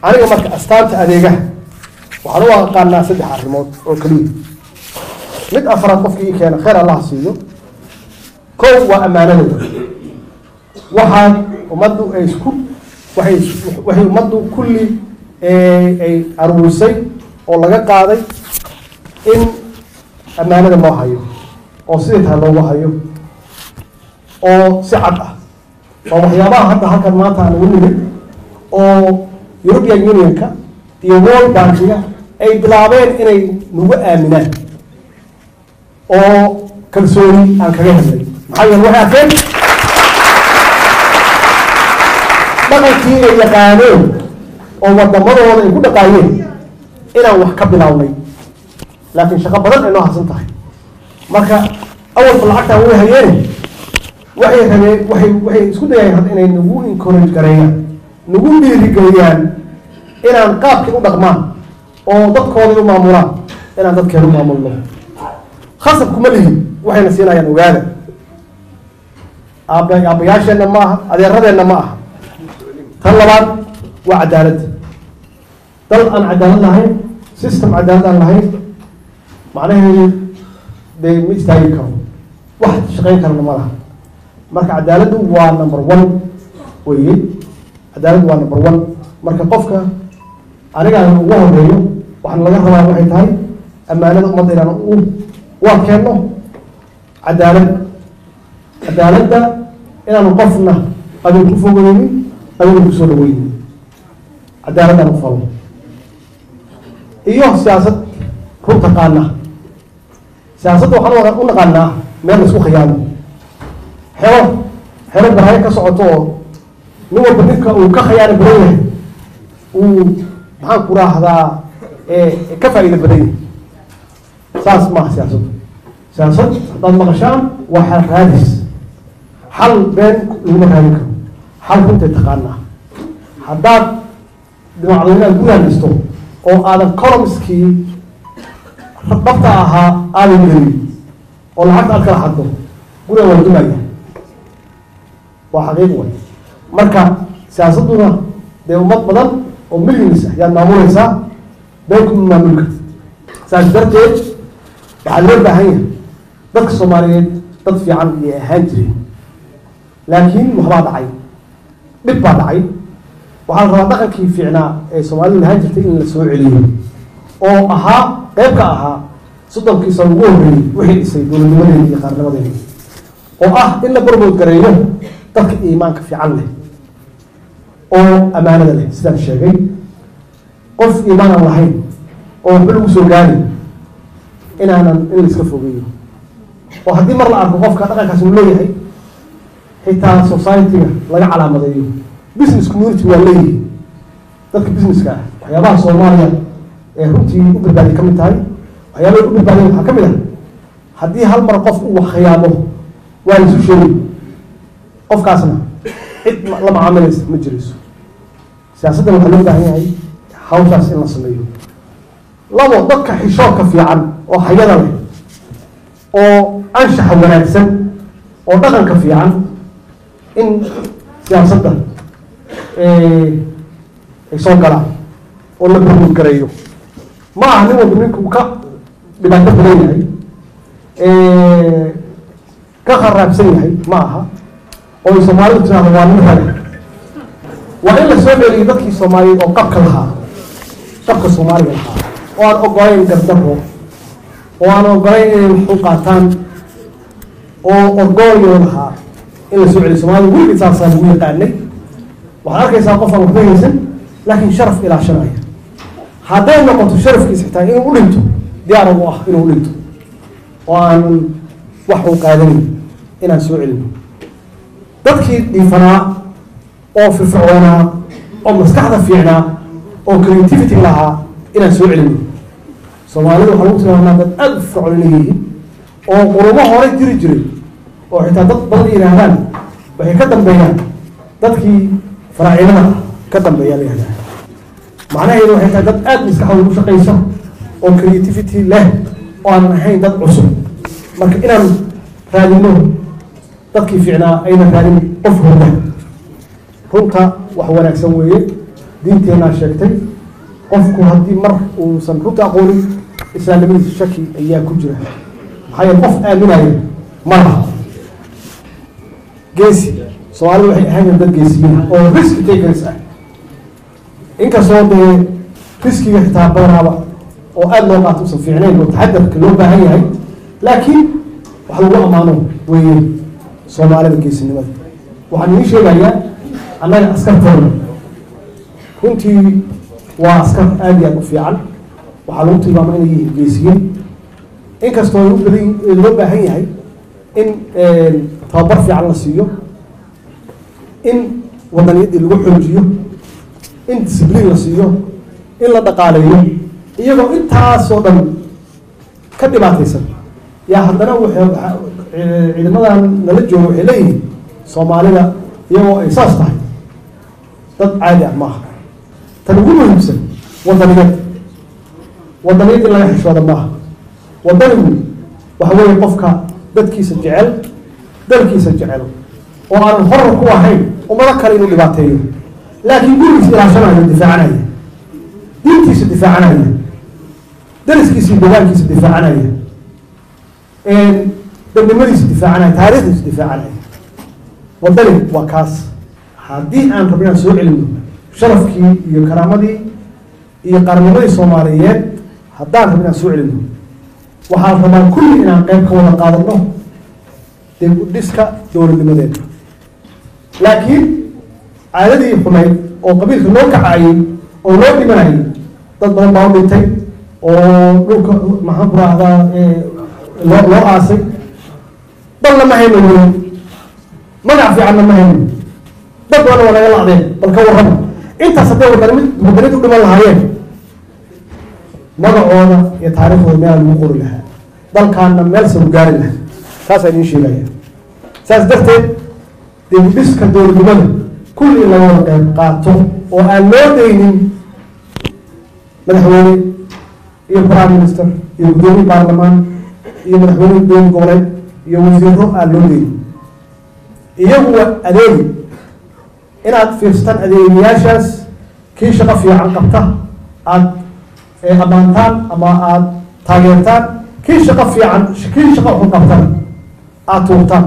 aniga marka astaanta adeegaha waxaan u aqaanaa saddex arrimood oo kaliya mid afraad qofkii keena khayr allah siiyo kow waa ammaanadooda waxaan ummaddu ay isku waxay ummaddu kulli ay aruurisay oo laga qaaday in ammaanada loo hayo oo sidii tahay loogu hayo oo si cad ah oo waxyaabaha hadda halkan maanta aan ugu nimid oo European Unionka iyo World Bankiga ay bilaabeen inay nagu aaminaan oo kalsooni aan kaga helnay maxaa yeelay waxay arkeen dhaqankii ay yaqaaneen oo wadamadooda ay ku dhaqaayeen inaan wax ka bilaabnay laakiin shaqo badan ay noo harsan tahay marka awalba lacagtaan way hayeen waxay isku dayayeen hadda inay nagu encourage gareeyaan nagu dhiirigeliyaan inaan qaabkii u dhaqmaan oo dadkoodii u maamulaan inaan dadkeeda u maamulno khasab kuma lihi waxayna siinayaan ogaada aabbayaasheenna ma aha adeeradeenna ma aha tan labaad waa cadaaladda dal aan cadaalad lahayn system cadaalad aan lahayn macnaheedu dee ma istaagi karo wax shaqayn karana ma laha marka cadaaladdu waa number one weye cadaaladdu waa number one marka qofka aniga aan ugu horeeyo waxaan laga rabaa waxay tahay ammaanada ummadda inaan u adkeenno cadaaladda inaanu qofna adin ku fogeynin adina kusoo dhaweynin cadaaladaan u falo iyo siyaasad run taqaana siyaasadda waxaan u naqaanaa meel la isku khiyaamo xero baraayo ka socoto oo nin walba ninka uu ka khiyaano badan yahay uu maxaan ku raahdaa ka faa'iido badan yahay saas maaha siyaasaddu siyaasad haddaad maqashaan waa xal raadis xal been laguma raadin karo xal runtay taqaanaa haddaad dhimacdo inaad gudaanisto oo aadan columskii dhabta ahaa aadan gelin oo lacagta aad kala xaddo guriga waa dumaya waa xaqiiq way marka siyaasadduna dee ummad badan oo millions ah yaad maamulaysaa been kuma maamuli kartid saas darteed waxaa loo baahan yahay dadka soomaaliyeed dad fiican ayay ahaan jireen laakiin waxbaa dhacay dhib baa dhacay waxaa la rabaa dhaqankii fiicnaa ee soomaalidu lahaan jirtay in la soo celiyo oo ahaa qayb ka ahaa soddonkii sano ugu horreeyey wixii dhisay dowladnimadeena iyo qaarnimadeena oo ah in la barbood gareeyo dadka iimaanka fiican leh oo ammaanada leh sidaan sheegay qof iimaan aan lahayn oo waxba lagu soo gaari in la iska fogeeyo oo haddii mar la arko qofka dhaqankaas uu leeyahay xitaa society-ga laga calaamadeeyo business community waa leeyihi dadka businesska ah waxyaabaha soomaaliya ee runtii u badbaadi ka mid tahay waxyaabaha u badbaadiya waxaa ka mid ah haddii hal mar qof uu wax khiyaamo waa la isu sheegay qofkaasna cid la macaamilaysa ma jirayso siyaasaddan waxaa loo baahan yahay hawshaas in la sameeyo labo dadka xishoodka fiican oo hayada leh oo anshaxa wanaagsan oo dhaqanka fiican in siyaasadda ay soo galaan oo la barbood gareeyo ma aha nin walba ninka uu ka dhibaato badan yahay ka kharaabsan yahay ma aha oo soomaalidu tiraahdo waa nin raga waa in la soo dheliyo dadkii soomaaliyeed oo qabka lahaa qabka soomaaliga lahaa oo aan ogolayn gardaro oo aan ogolayn inay wax u qaataan oo orgoolyo lahaa in la soo celiyo soomaalida weligeed saasaa lagu yaqaanay waxaad arkaysaa qof aan waxba haysan laakiin sharaf ilaashanaya hadday noqoto sharafkiisa xitaa inuu u dhinto diyaar ugu ah inuu u dhinto oo aanan wax uu qaadanin inaan soo celino dadkii dhiifanaa oo firfircoonaa oo maskaxda fiicnaa oo creativity lahaa inaan soo celino Soomaalidu waxa lagu tilmaamay dad aad u fircoon leeyihiin oo qurbo hore jiri jiray oo xitaa dad badan yiraahdaan waxay ka dambeeyaan dadkii faraacinada ka dambeeyay leeyahay macnaheedu waxay tahay dad aad maskaxdooda u shaqeysa oo creativity leh oo aan ahayn dad cusub marka inaan raadino dadkii fiicnaa ayna raadin qof hurda runta wax wanaagsan weeye diinteena sheegtay qofku haddii mar uusan runta aqoonin islaamnimadiisa shaki ayaa ku jira maxaa yeele qof aaminaya ma laha geesi Soomaalidu waxay ahaayeen dad geesiyiin oo risk takers ah inkastoo dee riskiga xitaa badanaaba oo aad loo qaato usan fiicnayn oo taxadarka loo baahan yahay laakiin wax lagu ammaano weeye Soomaalida geesinimada waxaan idiin sheegayaa annaga askartooda runtii waa askar aad iyo aad u fiican waxaa lagu tilmaamay inay yihiin geesiyiin inkastoo loo baahan yahay in tababar fiican la siiyo in wadaniyadii lagu xoojiyo in discipline la siiyo in la dhaqaaleeyo iyagoo intaasoo dhan ka dhibaataysan yaa haddana ciidamadan nala joogo waxay leeyihiin Soomaalida iyagoo ay saas tahay dad caadi ah maaha tan ugu muhiimsan wadaniyad in laga xishooda maaha wadanigu waxa weeye qofka dadkiisa jecel dalkiisa jecel oo aan horar ku ahayn ummado kale inuu dhibaateeyo laakiin gurigiisa ilaashanayo difaacanaya diintiisa difaacanaya dariskiisa deegaankiisa difaacanaya dadnimadiisa difaacanaya taariikhdiisa difaacanaya wadani waa kaas haddii aan rabno inaan soo celino sharafkii iyo karaamadii iyo qarannimadii Soomaaliyeed haddaan rabno inaan soo celino waxaan rabaa kulli inaan qayb ka wada qaadano dib u dhiska dowladnimadeena laakiin caadadii xumayd oo qabiilka loo kacayay oo loo dhimanayay dad badan baa u dhintay oo dhulka maxaan ku raahdaa loo aasay dalna ma hayno magac fiicanna ma hayno dad badan waa naga lacdeen bal ka warrama intaas hadday wadanid u dhiman lahaayeen magacooda iyo taariikhdooda meel lagu qori lahaa dalkaana meel saru gaari lahaa saasaan idiin sheegaya saas darteed dib u dhiska dowladnimada kulli in laga wada qayb qaato oo aan loo daynin madaxweyne iyo prime minister iyo gudoomiye baarlamaan iyo madaxweyne dowlad goboleed iyo wasiiro aan loo daynin iyagu waa adeegi inaad fiirsataan adeegayaashaas kii shaqo fiican qabta aad ammaantaan ama aad taageertaan kii shaqo fiican kii shaqo xun qabtana aad tuurtaan